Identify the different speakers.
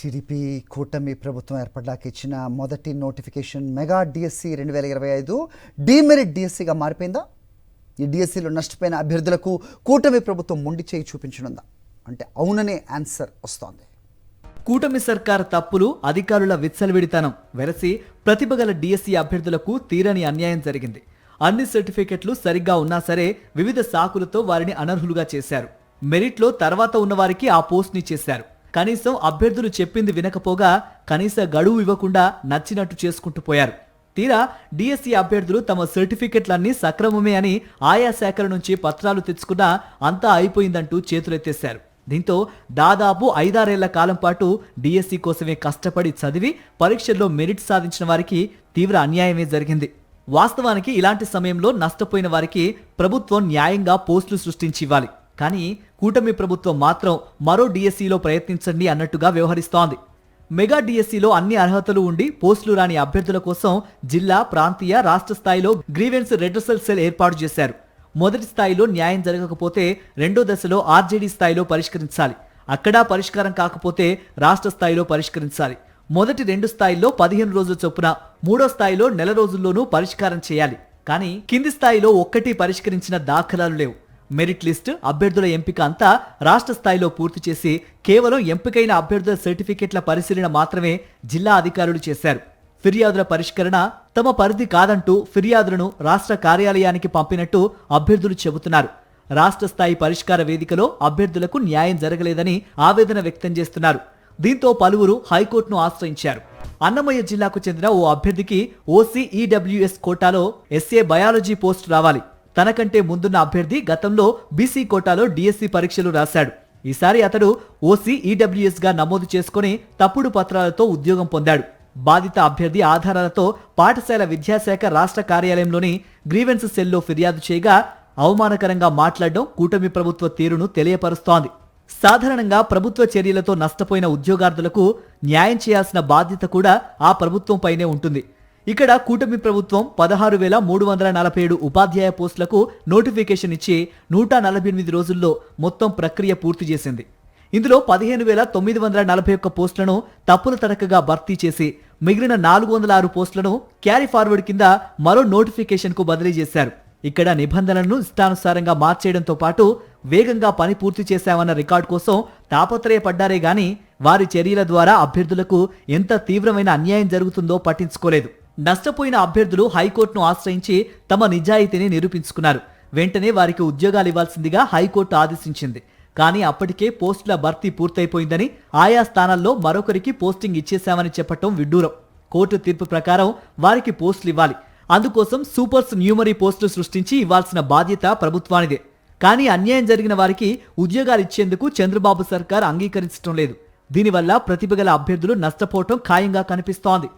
Speaker 1: TDP కూటమి ప్రభుత్వం ఏర్పడ్డాక ఇచ్చిన మొదటి నోటిఫికేషన్ మెగా డిఎస్సి 2025 డీమెరిట్ డిఎస్సిగా మారిపోయిందా? ఈ డిఎస్సిలో నష్టపోయిన అభ్యర్థులకు కూటమి ప్రభుత్వం మొండి చేయి చూపించనుందా అంటే అవుననే ఆన్సర్ వస్తోంది.
Speaker 2: కూటమి సర్కార్ తప్పులు, అధికారుల విచ్చలవిడితనం వెరసి ప్రతిభగల డిఎస్సి అభ్యర్థులకు తీరని అన్యాయం జరిగింది. అన్ని సర్టిఫికెట్లు సరిగ్గా ఉన్నా సరే వివిధ సాకులతో వారిని అనర్హులుగా చేశారు. మెరిట్లో తర్వాత ఉన్నవారికి ఆ పోస్ట్ని చేశారు. కనీసం అభ్యర్థులు చెప్పింది వినకపోగా కనీస గడువు ఇవ్వకుండా నచ్చినట్టు చేసుకుంటూ పోయారు. తీరా డిఎస్సి అభ్యర్థులు తమ సర్టిఫికెట్లన్నీ సక్రమమే అని ఆయా శాఖల నుంచి పత్రాలు తెచ్చుకున్నా అంతా అయిపోయిందంటూ చేతులెత్తేశారు. దీంతో దాదాపు 5-6 ఏళ్ల కాలం పాటు డిఎస్సి కోసమే కష్టపడి చదివి పరీక్షల్లో మెరిట్ సాధించిన వారికి తీవ్ర అన్యాయమే జరిగింది. వాస్తవానికి ఇలాంటి సమయంలో నష్టపోయిన వారికి ప్రభుత్వం న్యాయంగా పోస్టులు సృష్టించి ఇవ్వాలి. కానీ కూటమి ప్రభుత్వం మాత్రం మరో డిఎస్సిలో ప్రయత్నించండి అన్నట్టుగా వ్యవహరిస్తోంది. మెగా డిఎస్సిలో అన్ని అర్హతలు ఉండి పోస్టులు రాని అభ్యర్థుల కోసం జిల్లా, ప్రాంతీయ, రాష్ట్ర స్థాయిలో గ్రీవెన్స్ రెడ్రెసల్ సెల్ ఏర్పాటు చేశారు. మొదటి స్థాయిలో న్యాయం జరగకపోతే రెండో దశలో ఆర్జేడీ స్థాయిలో పరిష్కరించాలి. అక్కడా పరిష్కారం కాకపోతే రాష్ట్ర స్థాయిలో పరిష్కరించాలి. మొదటి 2 స్థాయిల్లో 15 రోజుల చొప్పున, మూడో స్థాయిలో నెల రోజుల్లోనూ పరిష్కారం చేయాలి. కానీ కింది స్థాయిలో ఒక్కటి పరిష్కరించిన దాఖలాలు లేవు. మెరిట్ లిస్ట్, అభ్యర్థుల ఎంపిక అంతా రాష్ట్ర స్థాయిలో పూర్తి చేసి కేవలం ఎంపికైన అభ్యర్థుల సర్టిఫికెట్ల పరిశీలన మాత్రమే జిల్లా అధికారులు చేశారు. ఫిర్యాదుల పరిష్కరణ తమ పరిధి కాదంటూ ఫిర్యాదులను రాష్ట్ర కార్యాలయానికి పంపినట్టు అభ్యర్థులు చెబుతున్నారు. రాష్ట్ర స్థాయి పరిష్కార వేదికలో అభ్యర్థులకు న్యాయం జరగలేదని ఆవేదన వ్యక్తం చేస్తున్నారు. దీంతో పలువురు హైకోర్టును ఆశ్రయించారు. అన్నమయ్య జిల్లాకు చెందిన ఓ అభ్యర్థికి ఓసీ ఈడబ్ల్యూఎస్ కోటాలో ఎస్ఏ బయాలజీ పోస్టు రావాలి. తనకంటే ముందున్న అభ్యర్థి గతంలో బీసీ కోటాలో డిఎస్సి పరీక్షలు రాశాడు. ఈసారి అతడు ఓసీ ఈడబ్ల్యూఎస్ గా నమోదు చేసుకుని తప్పుడు పత్రాలతో ఉద్యోగం పొందాడు. బాధిత అభ్యర్థి ఆధారాలతో పాఠశాల విద్యాశాఖ రాష్ట్ర కార్యాలయంలోని గ్రీవెన్స్ సెల్లో ఫిర్యాదు చేయగా అవమానకరంగా మాట్లాడడం కూటమి ప్రభుత్వ తీరును తెలియపరుస్తోంది. సాధారణంగా ప్రభుత్వ చర్యలతో నష్టపోయిన ఉద్యోగార్థులకు న్యాయం చేయాల్సిన బాధ్యత కూడా ఆ ప్రభుత్వంపైనే ఉంటుంది. ఇక్కడ కూటమి ప్రభుత్వం 16,347 ఉపాధ్యాయ పోస్టులకు నోటిఫికేషన్ ఇచ్చి 148 రోజుల్లో మొత్తం ప్రక్రియ పూర్తి చేసింది. ఇందులో 15,941 పోస్టులను తప్పుల తడకగా భర్తీ చేసి మిగిలిన 406 పోస్టులను క్యారీ ఫార్వర్డ్ కింద మరో నోటిఫికేషన్ కు బదిలీ చేశారు. ఇక్కడ నిబంధనలను ఇష్టానుసారంగా మార్చేయడంతో పాటు వేగంగా పని పూర్తి చేశామన్న రికార్డు కోసం తాపత్రయపడ్డారే గాని వారి చర్యల ద్వారా అభ్యర్థులకు ఎంత తీవ్రమైన అన్యాయం జరుగుతుందో పట్టించుకోలేదు. నష్టపోయిన అభ్యర్థులు హైకోర్టును ఆశ్రయించి తమ నిజాయితీని నిరూపించుకున్నారు. వెంటనే వారికి ఉద్యోగాలు ఇవ్వాల్సిందిగా హైకోర్టు ఆదేశించింది. కానీ అప్పటికే పోస్టుల భర్తీ పూర్తయిపోయిందని, ఆయా స్థానాల్లో మరొకరికి పోస్టింగ్ ఇచ్చేశామని చెప్పటం విడ్డూరం. కోర్టు తీర్పు ప్రకారం వారికి పోస్టులు ఇవ్వాలి. అందుకోసం సూపర్స్ న్యూమరీ పోస్టులు సృష్టించి ఇవ్వాల్సిన బాధ్యత ప్రభుత్వానిదే. కానీ అన్యాయం జరిగిన వారికి ఉద్యోగాలు ఇచ్చేందుకు చంద్రబాబు సర్కార్ అంగీకరించడం లేదు. దీనివల్ల ప్రతిభగల అభ్యర్థులు నష్టపోవటం ఖాయంగా కనిపిస్తోంది.